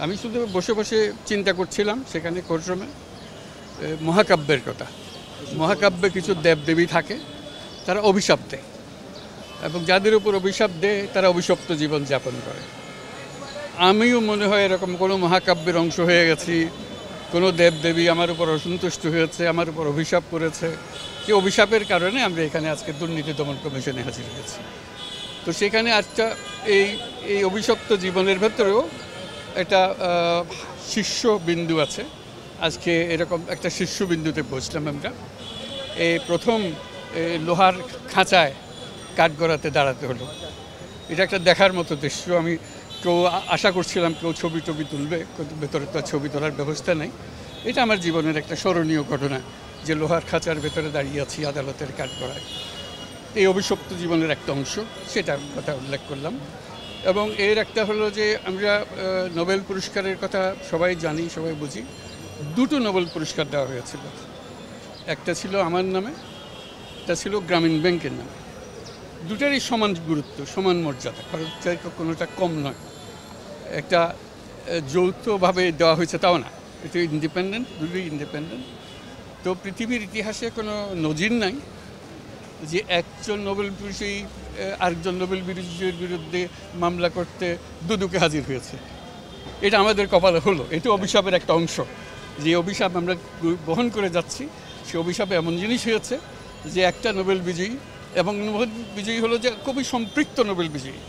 আমি শুধু বসে বসে চিন্তা করছিলাম সেখানে কোর্টরুমে মহাকাব্যের কথা। মহাকাব্যে কিছু দেবদেবী থাকে, তারা অভিশাপ দেয় এবং যাদের উপর অভিশাপ দেয় তারা অভিশপ্ত জীবন যাপন করে। আমিও মনে হয় এরকম কোনো মহাকাব্যের অংশ হয়ে গেছি। কোনো দেবদেবী আমার উপর অসন্তুষ্ট হয়েছে, আমার উপর অভিশাপ করেছে। যে অভিশাপের কারণে আমরা এখানে আজকে দুর্নীতি দমন কমিশনে হাজির হয়েছি। তো সেখানে একটা এই অভিশপ্ত জীবনের ভেতরেও একটা শীর্ষবিন্দু আছে। আজকে এরকম একটা শীর্ষবিন্দুতে পৌঁছলাম আমরা। এই প্রথম লোহার খাঁচায় কাঠগড়াতে দাঁড়াতে হলো। এটা একটা দেখার মতো দৃশ্য। আমি কেউ আশা করছিলাম কেউ ছবি তুলবে, কিন্তু ভেতরে তো ছবি তোলার ব্যবস্থা নেই। এটা আমার জীবনের একটা স্মরণীয় ঘটনা যে লোহার খাঁচার ভেতরে দাঁড়িয়ে আছি আদালতের কাঠগড়ায়। এই অভিশপ্ত জীবনের একটা অংশ, সেটার কথা উল্লেখ করলাম। এবং এর একটা হলো যে আমরা নোবেল পুরস্কারের কথা সবাই জানি, সবাই বুঝি। দুটো নোবেল পুরস্কার দেওয়া হয়েছিল, একটা ছিল আমার নামে, একটা ছিল গ্রামীণ ব্যাংকের নামে। দুটারই সমান গুরুত্ব, সমান মর্যাদা, কোনোটা কম নয়। একটা যৌথভাবে দেওয়া হয়েছে তাও না, এটা ইন্ডিপেন্ডেন্ট, দুটোই ইন্ডিপেন্ডেন্ট। তো পৃথিবীর ইতিহাসে কোনো নজির নাই যে একজন নোবেল বিজয়ী আরেকজন নোবেল বিজয়ীর বিরুদ্ধে মামলা করতে দুদকে হাজির হয়েছে। এটা আমাদের কপালে হলো। এটা অভিশাপের একটা অংশ। যে অভিশাপ আমরা বহন করে যাচ্ছি, সে অভিশাপে এমন জিনিস হয়েছে যে একটা নোবেল বিজয়ী, এবং নোবেল বিজয়ী হলো যে খুবই সম্পৃক্ত নোবেল বিজয়ী,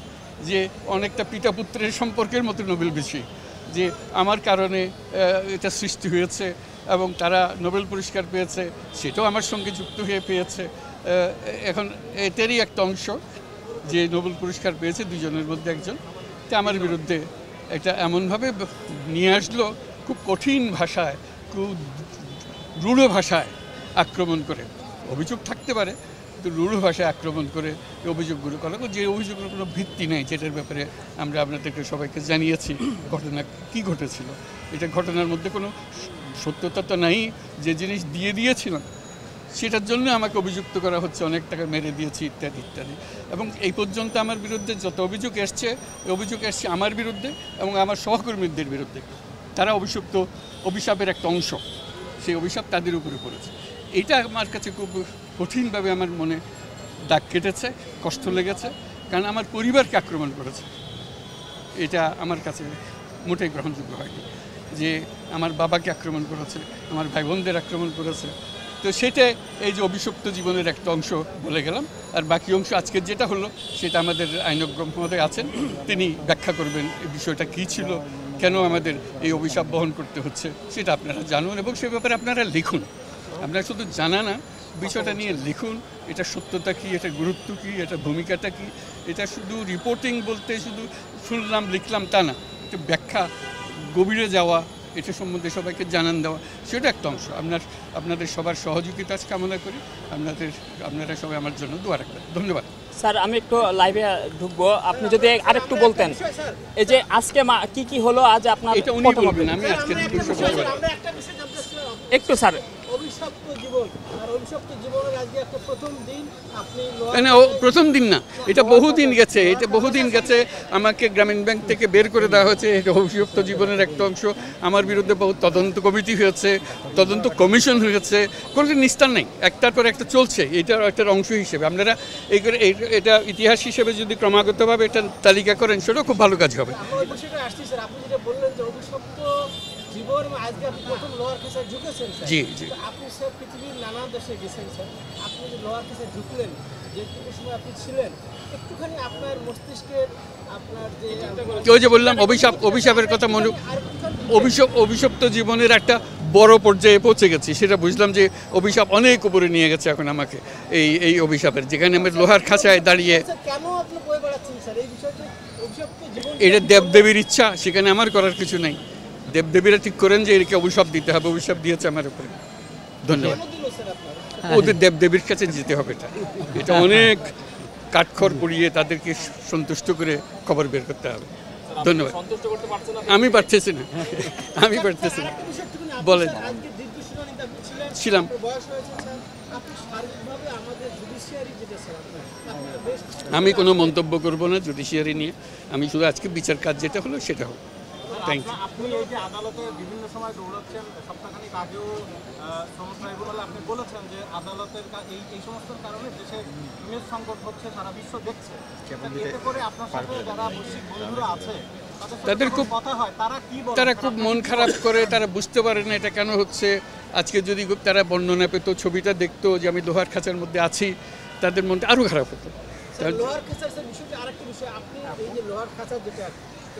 যে অনেকটা পিতা পুত্রের সম্পর্কের মতো নোবেল বিজয়ী, যে আমার কারণে এটা সৃষ্টি হয়েছে এবং তারা নোবেল পুরস্কার পেয়েছে, সেটাও আমার সঙ্গে যুক্ত হয়ে পেয়েছে। এখন এটারই একটা অংশ যে নোবেল পুরস্কার পেয়েছে দুজনের মধ্যে একজন, তা আমার বিরুদ্ধে এটা এমনভাবে নিয়ে আসলো, খুব কঠিন ভাষায়, খুব রূঢ় ভাষায় আক্রমণ করে। অভিযোগ থাকতে পারে, কিন্তু রূঢ় ভাষায় আক্রমণ করে অভিযোগগুলো করা, যে অভিযোগগুলোর কোনো ভিত্তি নেই, যেটার ব্যাপারে আমরা আপনাদেরকে সবাইকে জানিয়েছি ঘটনা কী ঘটেছিল। এটা ঘটনার মধ্যে কোনো সত্যতা তো নাই। যে জিনিস দিয়েছিলাম সেটার জন্য আমাকে অভিযুক্ত করা হচ্ছে, অনেক টাকা মেরে দিয়েছি ইত্যাদি ইত্যাদি। এবং এই পর্যন্ত আমার বিরুদ্ধে যত অভিযোগ এসছে আমার বিরুদ্ধে এবং আমার সহকর্মীদের বিরুদ্ধে। তারা অভিশাপের একটা অংশ, সেই অভিশাপ তাদের উপরে পড়েছে। এটা আমার কাছে খুব কঠিনভাবে আমার মনে দাগ কেটেছে, কষ্ট লেগেছে, কারণ আমার পরিবারকে আক্রমণ করেছে। এটা আমার কাছে মোটেই গ্রহণযোগ্য হয়নি যে আমার বাবাকে আক্রমণ করেছে, আমার ভাই বোনদের আক্রমণ করেছে। তো সেটা এই যে অভিশপ্ত জীবনের একটা অংশ বলে গেলাম। আর বাকি অংশ আজকের যেটা হলো সেটা আমাদের আইনজ্ঞ মহোদয় আছেন, তিনি ব্যাখ্যা করবেন এই বিষয়টা কী ছিল, কেন আমাদের এই অভিশাপ বহন করতে হচ্ছে, সেটা আপনারা জানুন এবং সে ব্যাপারে আপনারা লিখুন। আপনারা শুধু জানা না, বিষয়টা নিয়ে লিখুন। এটা সত্যতা কী, এটা গুরুত্ব কী, এটা ভূমিকাটা কী। এটা শুধু রিপোর্টিং বলতে শুধু শুনলাম লিখলাম তা না, এটা ব্যাখ্যা, গভীরে যাওয়া, এটা সম্বন্ধে সবাইকে জানান দেওয়া, সেটা একটা অংশ। আপনাদের সবার সহযোগিতা কামনা করি। আপনারা সবাই আমার জন্য দোয়া রাখবেন। ধন্যবাদ। স্যার, আমি একটু লাইভে ঢুকবো, আপনি যদি আরেকটু বলতেন এই যে আজকে কি কি হলো আজ আপনার। এটা উনি বলবেন, আমি আজকে একটু স্যার। প্রথম দিন না, এটা বহুদিন গেছে, আমাকে গ্রামীণ ব্যাংক থেকে বের করে দেওয়া হয়েছে। এটা অভিশপ্ত জীবনের একটা অংশ। আমার বিরুদ্ধে বহু তদন্ত কমিটি হয়েছে, তদন্ত কমিশন হয়েছে, কোনো নিস্তার নেই, একটার পর একটা চলছে। এটার একটা অংশ হিসেবে আপনারা এটা ইতিহাস হিসেবে যদি ক্রমাগতভাবে এটা তালিকা করেন, সেটাও খুব ভালো কাজ হবে। জি জি, আপনি স্যার পৃথিবীর নানা দেশে গেছেন স্যার, আপনি যে লোহার কাছে ঢুকলেন, যেটুকু সময় আপনি ছিলেন, একটুখানি আপনার মস্তিষ্কের আপনার যে বললাম অভিশাপের কথা মনে, অভিশপ্ত জীবনের একটা বড় পর্যায়ে পৌঁছে গেছি, সেটা বুঝলাম যে অভিশাপ অনেক উপরে নিয়ে গেছে এখন আমাকে। এই অভিশাপের, যেখানে আমি লোহার খাঁচায় দাঁড়িয়ে, কেন আপনি বই পড়াচ্ছেন স্যার এই বিষয়টা? অভিশপ্ত জীবন এটা দেবদেবীর ইচ্ছা, সেখানে আমার করার কিছু নেই। দেবদেবীরা ঠিক করেন যে একে অভিশাপ দিতে হবে, অভিশাপ দিয়েছে আমার উপরে। ধন্যবাদ। ওদের দেবদেবীর কাছে যেতে হবে। এটা অনেক কাঠখড় পুড়িয়ে তাদেরকে সন্তুষ্ট করে খবর বের করতে হবে। ধন্যবাদ। আমি পারতেছি না। বলেন। ছিলাম। আমি কোনো মন্তব্য করব না জুডিশিয়ারি নিয়ে। আমি শুধু আজকে বিচার কাজ যেটা হলো সেটা হোক। Thank you. আপনি এই যে আদালতে বিভিন্ন সময় দৌড়াচ্ছেন, সপ্তাহখানিক আগেও শ্রমিক ট্রাইব্যুনালে আপনি বলেছেন যে আদালতের এই সমস্ত কারণে দেশে ইমেজ সংকট হচ্ছে, সারা বিশ্ব দেখছে। এতে করে আপনার সাথে যারা বৈশ্বিক বন্ধুরা আছে তাদের খুব কথা হয়, তারা কি বলে? তারা খুব মন খারাপ করে, তারা বুঝতে পারে না এটা কেন হচ্ছে। আজকে যদি তারা বর্ণনা পেত, ছবিটা দেখতো যে আমি লোহার খাঁচার মধ্যে আছি, তাদের মনটা আরও খারাপ হতো। স্যার, লোহার খাঁচার স্যার বিষয়টা আরেকটা বিষয়, আপনি এই যে লোহার খাঁচা যেটা,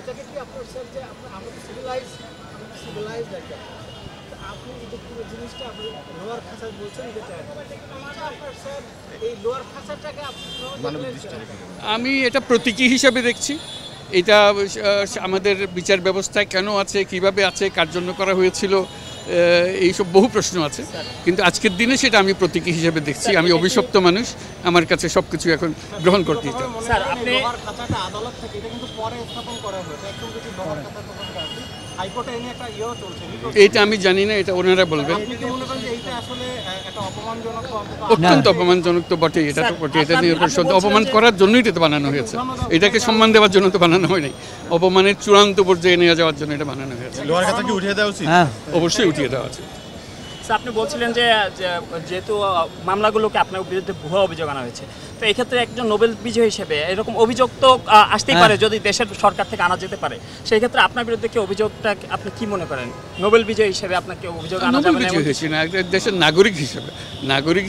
এটাকে কি আপনার স্যার যে আমরা সিভিলাইজ একটা, আপনি এই যে পুরো জিনিসটা আপনি লোহার খাঁচা বলছেন যেটা, এটা আপনার স্যার এই লোহার খাঁচাটাকে আপনি আমি এটা প্রতীকী হিসাবে দেখছি। এটা আমাদের বিচার ব্যবস্থায় কেন আছে, কিভাবে আছে, কার জন্য করা হয়েছিল, এইসব বহু প্রশ্ন আছে, কিন্তু আজকের দিনে সেটা আমি প্রতীকী হিসেবে দেখছি। আমি অভিশপ্ত মানুষ, আমার কাছে সব কিছু এখন গ্রহণ করতে দিতে হবে। স্যার, আপনি লোহার খাঁচাটা আদালত থেকে এটা কিন্তু পরে স্থাপন করা হয়েছে, একদম যদি লোহার খাঁচা তদন্ত আছে, হাইকোর্টে এই নিয়ে একটা ইয়েও চলছে। এটা আমি জানি না, এটা ওনারা বলবেন। আপনি কি মনে করেন যে এইটা আসলে একটা অপমানজনক বা অত্যন্ত অপমানজনক তো বটেই, এটা তো বটে। এটা নিয়ে অপমান করার জন্যই এটা তো বানানো হয়েছে। এটাকে সম্মান দেওয়ার জন্য তো বানানো হয় নাই, অপমানের চূড়ান্ত পর্যায়ে নিয়ে যাওয়ার জন্য এটা বানানো হয়েছে। লোহার খাতা কি উঠিয়ে দেওয়া উচিত? অবশ্যই উঠিয়ে দেওয়া আছে। স্যার, আপনি বলছিলেন যে যেহেতু মামলাগুলোকে আপনার বিরুদ্ধে ভুয়া অভিযোগ আনা হয়েছে, তো এই ক্ষেত্রে একজন নোবেল বিজয়ী হিসেবে এরকম অভিযোগ তো আসতেই পারে, যদি দেশের সরকার থেকে আনা যেতে পারে। সেই ক্ষেত্রে আপনার বিরুদ্ধে কি অভিযোগটা আপনি কি মনে করেন? নোবেল বিজয়ী হিসেবে আপনাকে অভিযোগ আনা নোবেল যাবে না? বিজয়ী হয়েছি না, একটা দেশের নাগরিক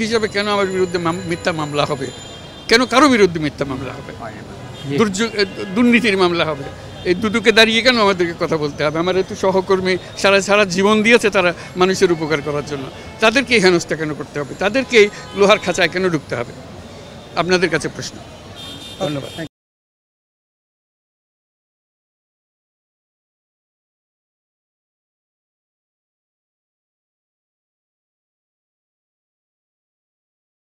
হিসেবে কেন আমার বিরুদ্ধে মিথ্যা মামলা হবে? কেন কারো বিরুদ্ধে মিথ্যা মামলা হবে? দুর্নীতির মামলা হবে? এই দুটোকে দাঁড়িয়ে কেন আমাদেরকে কথা বলতে হবে? আমার একটু সহকর্মী সারা জীবন দিয়েছে তারা মানুষের উপকার করার জন্য, তাদেরকে এই হেনস্থা কেন করতে হবে? তাদেরকে লোহার খাঁচায় কেন ঢুকতে হবে? আপনাদের কাছে প্রশ্ন। ধন্যবাদ।